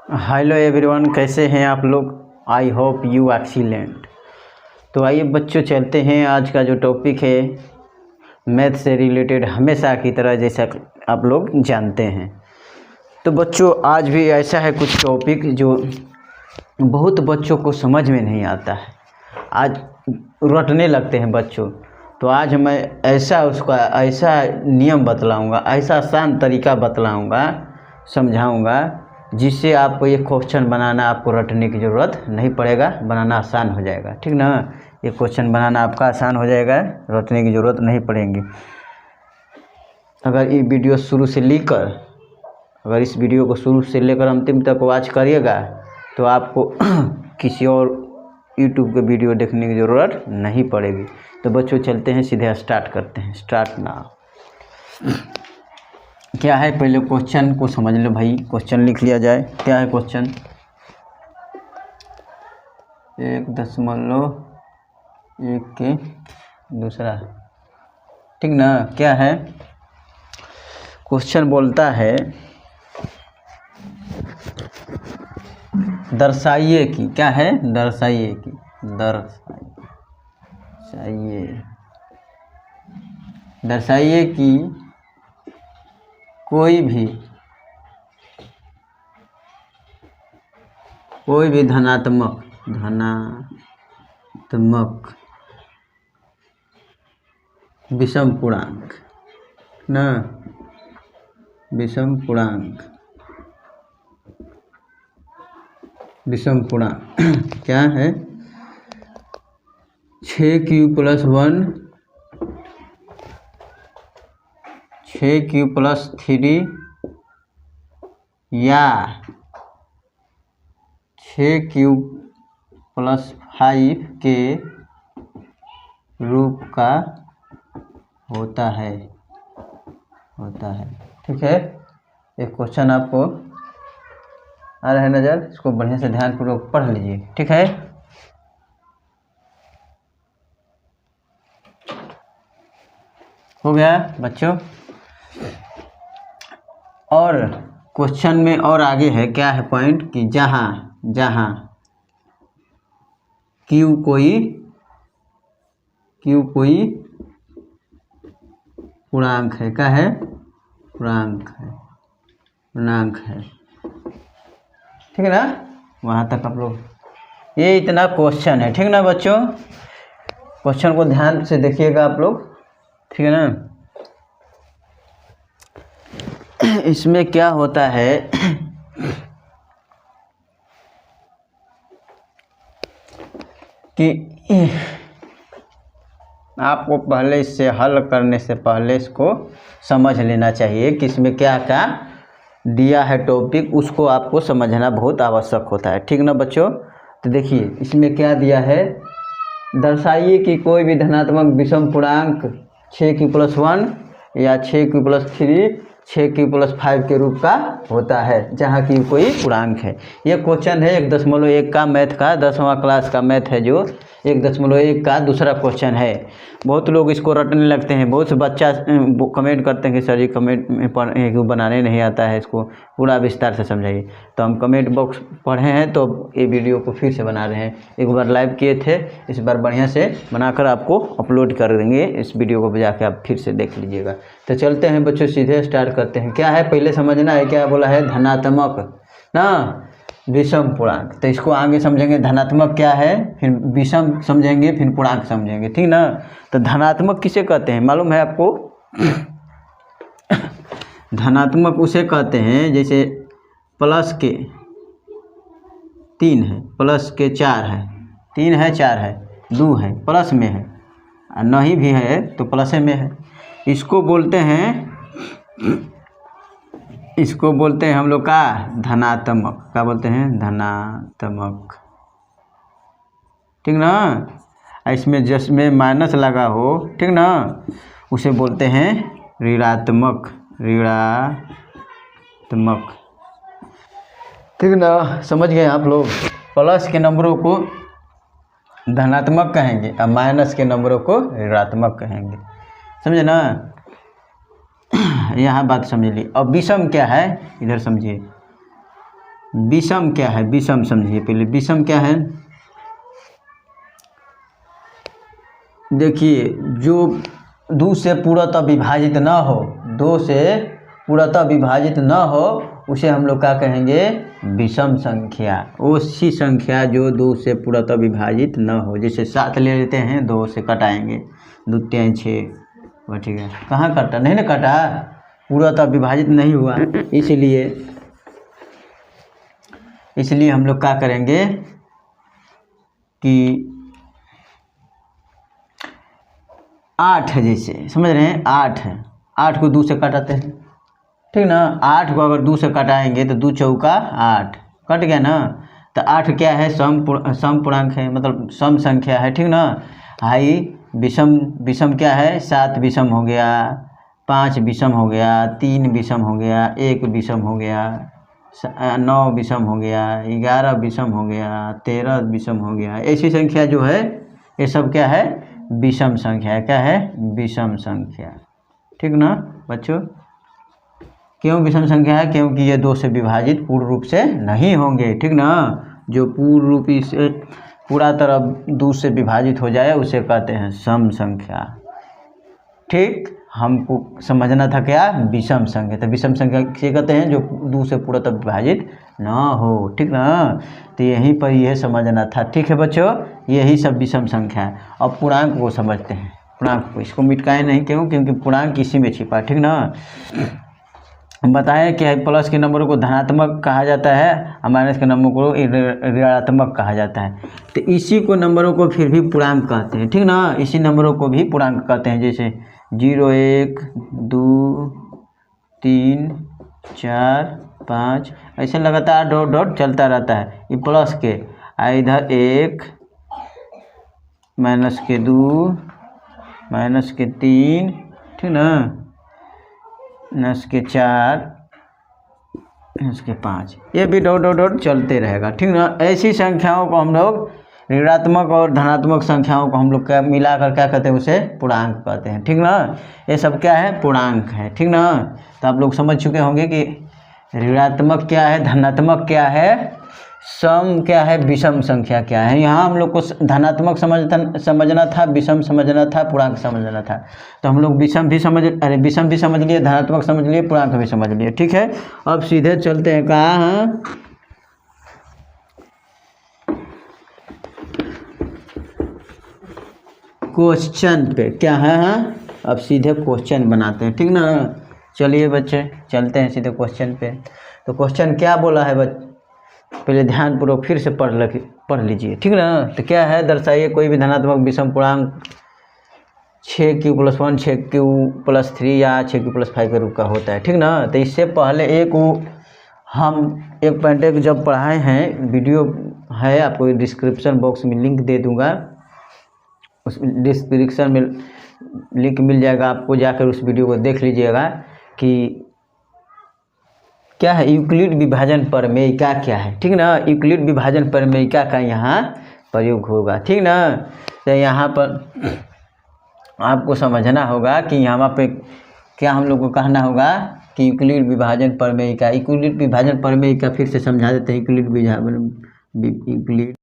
Hello everyone, कैसे हैं आप लोग। I hope you excellent. तो आइए बच्चों, चलते हैं। आज का जो टॉपिक है मैथ से रिलेटेड, हमेशा की तरह जैसा आप लोग जानते हैं। तो बच्चों आज भी ऐसा है कुछ टॉपिक जो बहुत बच्चों को समझ में नहीं आता है, आज रटने लगते हैं बच्चों। तो आज मैं ऐसा नियम बतलाऊंगा, ऐसा आसान तरीका बतलाऊंगा, समझाऊंगा, जिससे आपको ये क्वेश्चन बनाना, आपको रटने की ज़रूरत नहीं पड़ेगा, बनाना आसान हो जाएगा। ठीक ना, ये क्वेश्चन बनाना आपका आसान हो जाएगा, रटने की ज़रूरत नहीं पड़ेगी। अगर ये वीडियो शुरू से लेकर अगर इस वीडियो को शुरू से लेकर अंतिम तक वॉच करिएगा तो आपको किसी और यूट्यूब के वीडियो देखने की ज़रूरत नहीं पड़ेगी। तो बच्चों चलते हैं, सीधे स्टार्ट करते हैं। Start now. क्या है, पहले क्वेश्चन को समझ लो भाई। क्वेश्चन लिख लिया जाए। क्या है क्वेश्चन? 1.1 के दूसरा। ठीक ना। क्या है क्वेश्चन? बोलता है दर्शाइए कि, क्या है, दर्शाइए कि, दर्शाइए कि कोई भी धनात्मक विषम पूर्णांक ना, विषम पूर्णांक क्या है? 6q+1 6q+3 या 6q+5 के रूप का होता है। ठीक है, एक क्वेश्चन आपको आ रहा है नज़र, इसको बढ़िया से ध्यानपूर्वक पढ़ लीजिए। ठीक है, हो गया बच्चों। और क्वेश्चन में और आगे है, क्या है पॉइंट, कि जहाँ Q कोई पूर्णांक है। क्या है? पूर्णांक है। ठीक है ना, वहाँ तक आप लोग, ये इतना क्वेश्चन है। ठीक ना बच्चों, क्वेश्चन को ध्यान से देखिएगा आप लोग। ठीक है ना। इसमें क्या होता है कि आपको पहले इससे हल करने से पहले इसको समझ लेना चाहिए कि इसमें क्या क्या दिया है टॉपिक, उसको आपको समझना बहुत आवश्यक होता है। ठीक ना बच्चों। तो देखिए इसमें क्या दिया है, दर्शाइए कि कोई भी धनात्मक विषम पूर्णांक 6q+1 या 6q+3 6q+5 के रूप का होता है, जहाँ की कोई पूर्णांक है। ये क्वेश्चन है 1.1 का मैथ का, 10वां क्लास का मैथ है, जो 1.1 का दूसरा क्वेश्चन है। बहुत लोग इसको रटने लगते हैं, बहुत से बच्चा कमेंट करते हैं कि सर जी कमेंट में क्यों बनाने नहीं आता है, इसको पूरा विस्तार से समझाइए। तो हम कमेंट बॉक्स पढ़े हैं, तो ये वीडियो को फिर से बना रहे हैं। एक बार लाइव किए थे, इस बार बढ़िया से बनाकर आपको अपलोड कर देंगे। इस वीडियो को बजा के आप फिर से देख लीजिएगा। तो चलते हैं बच्चों, सीधे स्टार्ट करते हैं। क्या है पहले समझना है, क्या बोला है, धनात्मक ना विषम पूर्णांक। तो इसको आगे समझेंगे, धनात्मक क्या है, फिर विषम समझेंगे, फिर पूर्णांक समझेंगे। ठीक ना। तो धनात्मक किसे कहते हैं मालूम है आपको? धनात्मक उसे कहते हैं जैसे प्लस के 3 है, प्लस के 4 है, 3 है 4 है, 2 है, प्लस में है, नहीं भी है तो प्लस में है। इसको बोलते हैं हम लोग का धनात्मक। क्या बोलते हैं? धनात्मक। ठीक ना। इसमें जिसमें माइनस लगा हो, ठीक ना, उसे बोलते हैं ऋणात्मक। ठीक ना, समझ गए आप लोग। प्लस के नंबरों को धनात्मक कहेंगे और माइनस के नंबरों को ऋणात्मक कहेंगे। समझे ना, यहाँ बात समझ ली। अब विषम क्या है, इधर समझिए। विषम क्या है, विषम समझिए पहले। विषम क्या है, देखिए जो 2 से पूर्णतः विभाजित न हो, 2 से पूर्णतः विभाजित न हो, उसे हम लोग क्या कहेंगे, विषम संख्या। वो सी संख्या जो 2 से पूर्णतः विभाजित न हो, जैसे 7 ले लेते हैं, 2 से कटाएंगे, 2 3 6, वह ठीक है, कहाँ कटा, नहीं ना कटा, पूर्णतः विभाजित नहीं हुआ, इसलिए हम लोग क्या करेंगे कि 8 है, जैसे समझ रहे हैं, 8 है, 8 को 2 से काटाते हैं, ठीक ना। 8 को अगर 2 से काटाएंगे तो 2 चौका 8, कट गया ना। तो 8 क्या है, सम पूर्णांक है, मतलब सम संख्या है, ठीक ना। हाई विषम क्या है, 7 विषम हो गया, 5 विषम हो गया, 3 विषम हो गया, 1 विषम हो गया, 9 विषम हो गया, 11 विषम हो गया, 13 विषम हो गया। ऐसी संख्या जो है ये सब क्या है, विषम संख्या है। क्या है, विषम संख्या, ठीक ना बच्चों। क्यों विषम संख्या है, क्योंकि ये 2 से विभाजित पूर्ण रूप से नहीं होंगे, ठीक ना। जो पूर्ण रूपी से पूरा तरफ 2 से विभाजित हो जाए उसे कहते हैं सम संख्या, ठीक। हमको समझना था क्या, विषम संख्या। तो विषम संख्या किसे कहते हैं, जो 2 से पूर्णतः विभाजित ना हो, ठीक ना। तो यहीं पर यह समझना था, ठीक है बच्चों। यही सब विषम संख्या है। अब पूर्णांक को समझते हैं, पूर्णांक को, इसको मिटाएं नहीं, क्यों, क्योंकि पूर्णांक इसी में छिपा, ठीक ना। बताएं कि प्लस के नंबरों को धनात्मक कहा जाता है और माइनस के नंबर को ऋणात्मक कहा जाता है। तो इसी को नंबरों को फिर भी पूर्णांक कहते हैं, ठीक ना। इसी नंबरों को भी पूर्णांक कहते हैं, जैसे 0 1 2 3 4 5, ऐसे लगातार डॉट डॉट चलता रहता है। ये प्लस के, इधर 1 माइनस के 2 माइनस के 3, ठीक ना, माइनस के 4 माइनस के 5, ये भी डॉट डॉट डॉट चलते रहेगा, ठीक ना। ऐसी संख्याओं को हम लोग, ऋणात्मक और धनात्मक संख्याओं को हम लोग क्या मिलाकर क्या कहते हैं, उसे पूर्णांक कहते हैं, ठीक ना। ये सब क्या है, पूर्णांक है, ठीक ना। तो आप लोग समझ चुके होंगे कि ऋणात्मक क्या है, धनात्मक क्या है, सम क्या है, विषम संख्या क्या है। यहाँ हम लोग को धनात्मक समझना था, विषम समझना था, पूर्णांक समझना था। तो हम लोग विषम भी समझ लिए, धनात्मक समझ लिए, पूर्णांक भी समझ लिए, ठीक है। अब सीधे चलते हैं कहाँ, क्वेश्चन पे। क्या है, हाँ, अब सीधे क्वेश्चन बनाते हैं, ठीक ना। चलिए बच्चे चलते हैं सीधे क्वेश्चन पे। तो क्वेश्चन क्या बोला है बच्चे, पहले ध्यानपूर्वक फिर से पढ़ लीजिए, ठीक ना। तो क्या है, दर्शाइए कोई भी धनात्मक विषम पूर्णांक 6q+1 6q+3 या 6q+5 के रूप का होता है, ठीक ना। तो इससे पहले हम 1.1 जब पढ़ाए हैं, वीडियो है, आपको डिस्क्रिप्शन बॉक्स में लिंक दे दूंगा, उस डिस्क्रिप्शन में लिंक मिल जाएगा, आपको जाकर उस वीडियो को देख लीजिएगा कि क्या है यूक्लिड विभाजन प्रमेयिका क्या है, ठीक ना। यूक्लिड विभाजन प्रमेयिका का यहाँ प्रयोग होगा, ठीक ना। तो यहाँ पर आपको समझना होगा कि यहाँ पे क्या हम लोग को कहना होगा कि यूक्लिड विभाजन प्रमेयिका। यूक्लिड विभाजन प्रमेयिका फिर से समझा देते हैं। यूक्लिड